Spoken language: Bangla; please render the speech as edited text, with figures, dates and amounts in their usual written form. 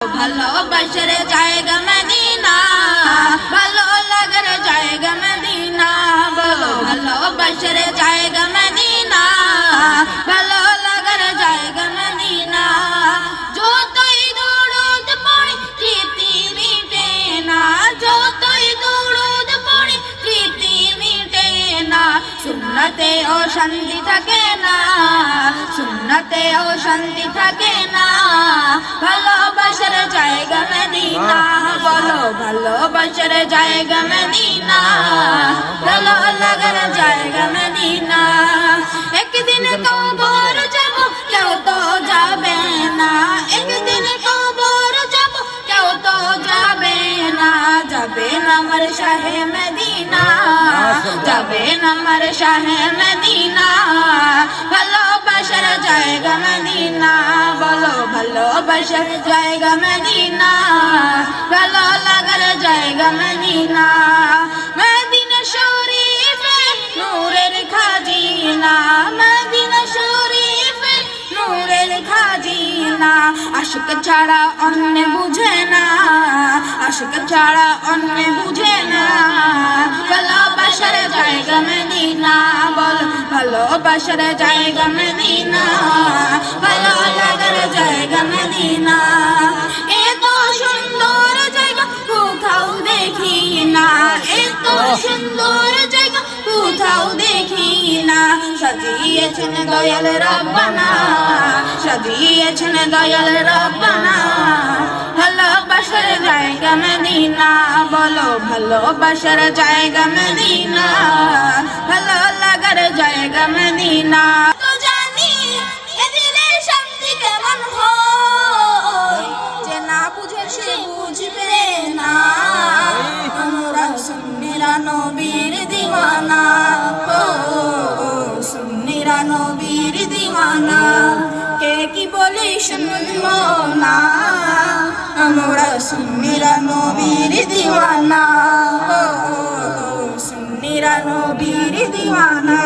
ভালোবাসার জায়গা মদিনা, ভালো লাগার জায়গা মদিনা, বলো ভালোবাসার জায়গা মদিনা, ভালো লাগার জায়গা মদিনা। যতই দরুদ পড়ি স্মৃতি মিটে না, যতই দরুদ পড়ি স্মৃতি মিটে না। সুন্নতে ও শান্তি থাকে না, সুন্নতে ও শান্তি থাকে না। ভালোবাসার জায়গা মদিনা, বলো ভালোবাসার জায়গা মদিনা, ভালো লাগার জায়গা মদিনা। একদিন কবর যাব কেউ তো যাবে না, একদিন কবর যাব কেউ তো যাবে না। যাবে না আমার শাহে মদিনা, যাবে না আমার শাহে মদিনা। ভালোবাসার জায়গা মদিনা, বলো ভালোবাসার জায়গা মদিনা, ভালো লাগার জায়গা মদিনা। মদিনা শরীফে নূরের খাজিনা, মদিনা শরীফে নূরের খাজিনা। আশিক ছাড়া অন্য বুঝে না, আশিক ছাড়া অন্য বুঝে না। ভালোবাসার জায়গা মদিনা, বল ভালোবাসার জায়গা মদিনা, ভালো লাগার জায়গা মদিনা। এত সুন্দর জায়গা কোথাও দেখি না, এত সুন্দর জায়গা কোথাও দেখি না। সাজিয়েছেন দয়াল রব্বানা, সাজিয়েছেন দয়াল রব্বানা। ভালোবাসার জায়গা মদিনা, বলো ভালোবাসার জায়গা মদিনা, ভালো লাগার জায়গা মদিনা। তো জানি এ দিলের শান্তি কেমন হয়, যে না বুঝে সে বুঝবে না। আমরা সুন্নিরা নবীর দিওয়ানা, ও সুন্নিরা নবীর দিওয়ানা। কে কি বলে শুনবো না, আমরা সুন্নিরা নবীর দিওয়ানা, ও সুন্নিরা নবীর দিওয়ানা।